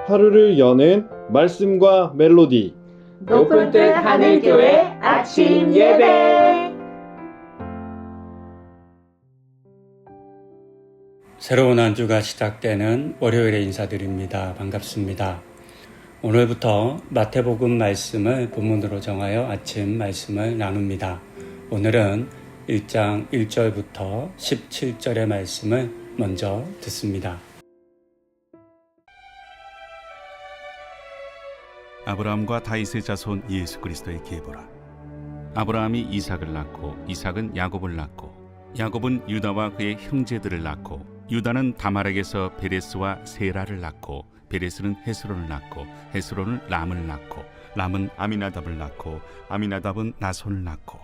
하루를 여는 말씀과 멜로디. 높은 뜻 하늘교회 아침 예배. 새로운 한 주가 시작되는 월요일에 인사드립니다. 반갑습니다. 오늘부터 마태복음 말씀을 본문으로 정하여 아침 말씀을 나눕니다. 오늘은 1장 1절부터 17절의 말씀을 먼저 듣습니다. 아브라함과 다윗의 자손 예수 그리스도의 계보라. 아브라함이 이삭을 낳고 이삭은 야곱을 낳고 야곱은 유다와 그의 형제들을 낳고 유다는 다말에게서 베레스와 세라를 낳고 베레스는 헤스론을 낳고 헤스론은 람을 낳고 람은 아미나답을 낳고 아미나답은 나손을 낳고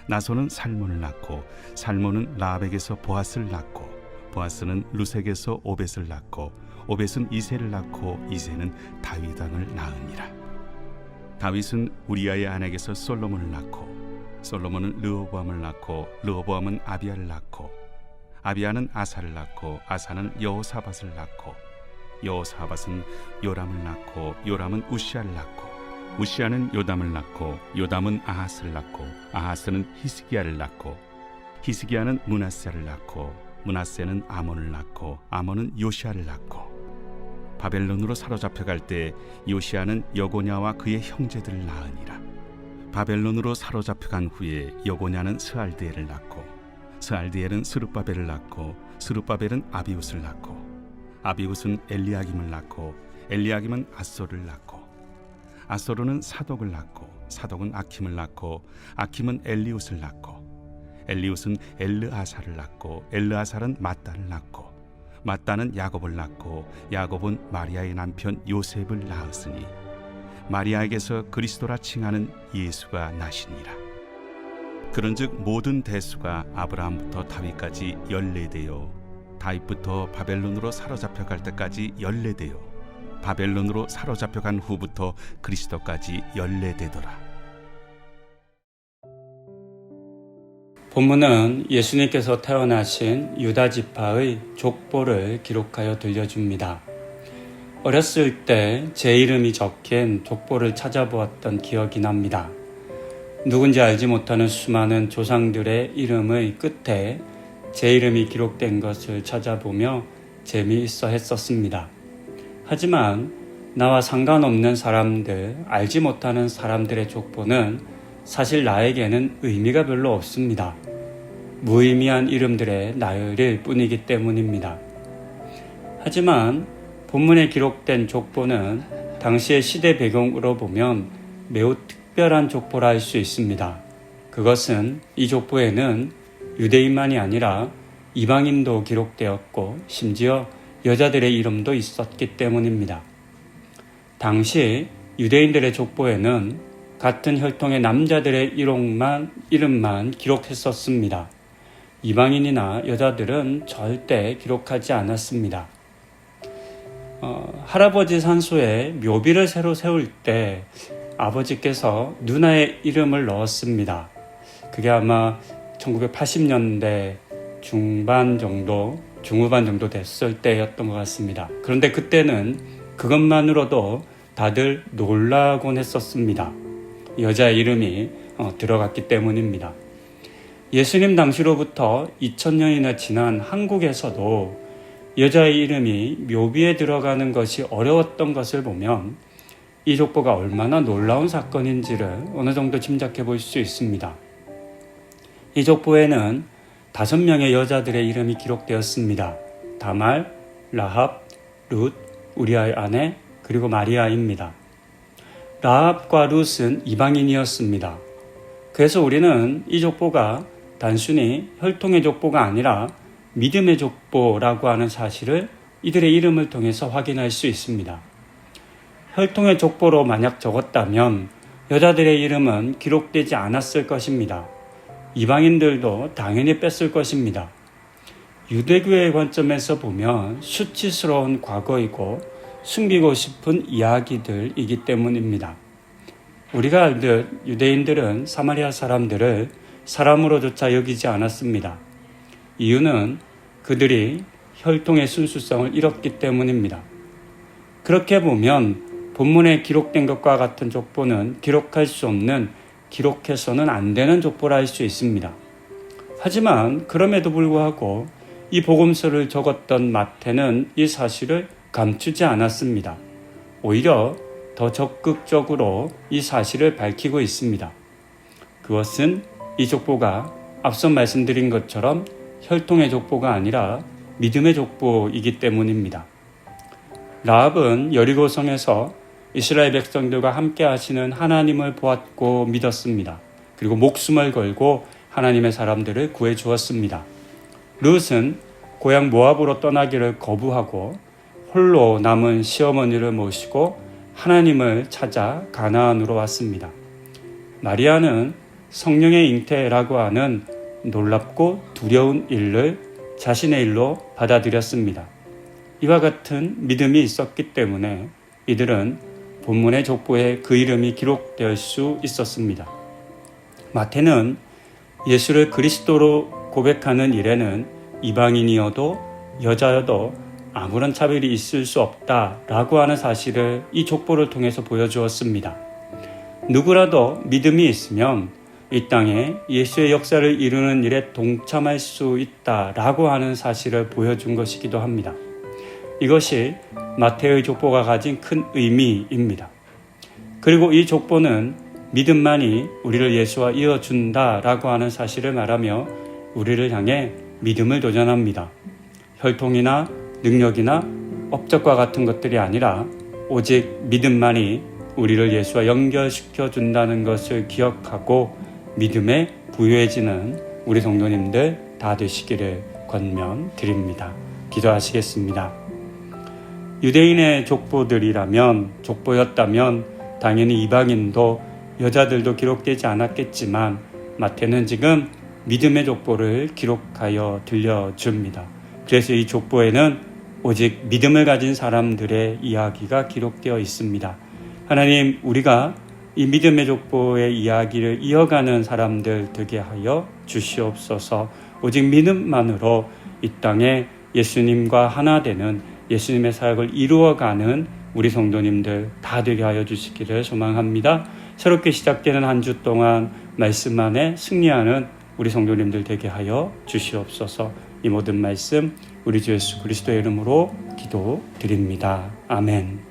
나손은 살몬을 낳고 살몬은 라합에게서 보아스를 낳고 보아스는 루색에서 오벳을 낳고 오벳은 이새를 낳고 이새는 다윗 왕을 낳으니라. 다윗은 우리아의 아내에게서 솔로몬을 낳고 솔로몬은 르호보암을 낳고 르호보암은 아비야를 낳고 아비야는 아사를 낳고 아사는 여호사밧을 낳고 여호사밧은 요람을 낳고 요람은 우시아를 낳고 우시아는 요담을 낳고 요담은 아하스를 낳고 아하스는 히스기야를 낳고 히스기야는 므낫세를 낳고 므낫세는 아몬을 낳고 아몬은 요시아를 낳고 바벨론으로 사로잡혀갈 때 요시아는 여고냐와 그의 형제들을 낳으니라. 바벨론으로 사로잡혀간 후에 여고냐는 스알드엘을 낳고 스알드엘은 스룹바벨을 낳고 스룹바벨은 아비웃을 낳고 아비웃은 엘리야김을 낳고 엘리야김은 아소를 낳고 아소르는 사독을 낳고 사독은 아킴을 낳고 아킴은 엘리웃을 낳고 엘리웃은 엘르아사를 낳고 엘르아살은 맏단을 낳고 맏단은 야곱을 낳고 야곱은 마리아의 남편 요셉을 낳았으니 마리아에게서 그리스도라 칭하는 예수가 나시니라. 그런즉 모든 대수가 아브라함부터 다윗까지 14대요 다윗부터 바벨론으로 사로잡혀갈 때까지 14대요 바벨론으로 사로잡혀간 후부터 그리스도까지 14대더라. 본문은 예수님께서 태어나신 유다 지파의 족보를 기록하여 들려줍니다. 어렸을 때 제 이름이 적힌 족보를 찾아보았던 기억이 납니다. 누군지 알지 못하는 수많은 조상들의 이름의 끝에 제 이름이 기록된 것을 찾아보며 재미있어 했었습니다. 하지만 나와 상관없는 사람들, 알지 못하는 사람들의 족보는 사실 나에게는 의미가 별로 없습니다. 무의미한 이름들의 나열일 뿐이기 때문입니다. 하지만 본문에 기록된 족보는 당시의 시대 배경으로 보면 매우 특별한 족보라 할 수 있습니다. 그것은 이 족보에는 유대인만이 아니라 이방인도 기록되었고 심지어 여자들의 이름도 있었기 때문입니다. 당시 유대인들의 족보에는 같은 혈통의 남자들의 이름만 기록했었습니다. 이방인이나 여자들은 절대 기록하지 않았습니다. 할아버지 산소에 묘비를 새로 세울 때 아버지께서 누나의 이름을 넣었습니다. 그게 아마 1980년대 중후반 정도 됐을 때였던 것 같습니다. 그런데 그때는 그것만으로도 다들 놀라곤 했었습니다. 여자의 이름이 들어갔기 때문입니다. 예수님 당시로부터 2000년이나 지난 한국에서도 여자의 이름이 묘비에 들어가는 것이 어려웠던 것을 보면 이 족보가 얼마나 놀라운 사건인지를 어느 정도 짐작해 볼 수 있습니다. 이 족보에는 5명의 여자들의 이름이 기록되었습니다. 다말, 라합, 룻, 우리아의 아내, 그리고 마리아입니다. 라합과 룻은 이방인이었습니다. 그래서 우리는 이 족보가 단순히 혈통의 족보가 아니라 믿음의 족보라고 하는 사실을 이들의 이름을 통해서 확인할 수 있습니다. 혈통의 족보로 만약 적었다면 여자들의 이름은 기록되지 않았을 것입니다. 이방인들도 당연히 뺐을 것입니다. 유대교의 관점에서 보면 수치스러운 과거이고 숨기고 싶은 이야기들이기 때문입니다. 우리가 알듯 유대인들은 사마리아 사람들을 사람으로조차 여기지 않았습니다. 이유는 그들이 혈통의 순수성을 잃었기 때문입니다. 그렇게 보면 본문에 기록된 것과 같은 족보는 기록할 수 없는, 기록해서는 안 되는 족보라 할 수 있습니다. 하지만 그럼에도 불구하고 이 복음서를 적었던 마태는 이 사실을 감추지 않았습니다. 오히려 더 적극적으로 이 사실을 밝히고 있습니다. 그것은 이 족보가 앞서 말씀드린 것처럼 혈통의 족보가 아니라 믿음의 족보이기 때문입니다. 라합은 여리고성에서 이스라엘 백성들과 함께 하시는 하나님을 보았고 믿었습니다. 그리고 목숨을 걸고 하나님의 사람들을 구해 주었습니다. 룻은 고향 모압으로 떠나기를 거부하고 홀로 남은 시어머니를 모시고 하나님을 찾아 가나안으로 왔습니다. 마리아는 성령의 잉태라고 하는 놀랍고 두려운 일을 자신의 일로 받아들였습니다. 이와 같은 믿음이 있었기 때문에 이들은 본문의 족보에 그 이름이 기록될 수 있었습니다. 마태는 예수를 그리스도로 고백하는 일에는 이방인이어도 여자여도 아무런 차별이 있을 수 없다라고 하는 사실을 이 족보를 통해서 보여주었습니다. 누구라도 믿음이 있으면 이 땅에 예수의 역사를 이루는 일에 동참할 수 있다라고 하는 사실을 보여준 것이기도 합니다. 이것이 마태의 족보가 가진 큰 의미입니다. 그리고 이 족보는 믿음만이 우리를 예수와 이어준다라고 하는 사실을 말하며 우리를 향해 믿음을 도전합니다. 혈통이나 능력이나 업적과 같은 것들이 아니라 오직 믿음만이 우리를 예수와 연결시켜 준다는 것을 기억하고 믿음에 부유해지는 우리 성도님들 다 되시기를 권면드립니다. 기도하시겠습니다. 유대인의 족보였다면 당연히 이방인도 여자들도 기록되지 않았겠지만 마태는 지금 믿음의 족보를 기록하여 들려줍니다. 그래서 이 족보에는 오직 믿음을 가진 사람들의 이야기가 기록되어 있습니다. 하나님, 우리가 이 믿음의 족보의 이야기를 이어가는 사람들 되게 하여 주시옵소서. 오직 믿음만으로 이 땅에 예수님과 하나 되는 예수님의 사역을 이루어가는 우리 성도님들 다 되게 하여 주시기를 소망합니다. 새롭게 시작되는 한 주 동안 말씀 안에 승리하는 우리 성도님들 되게 하여 주시옵소서. 이 모든 말씀 우리 주 예수 그리스도의 이름으로 기도드립니다. 아멘.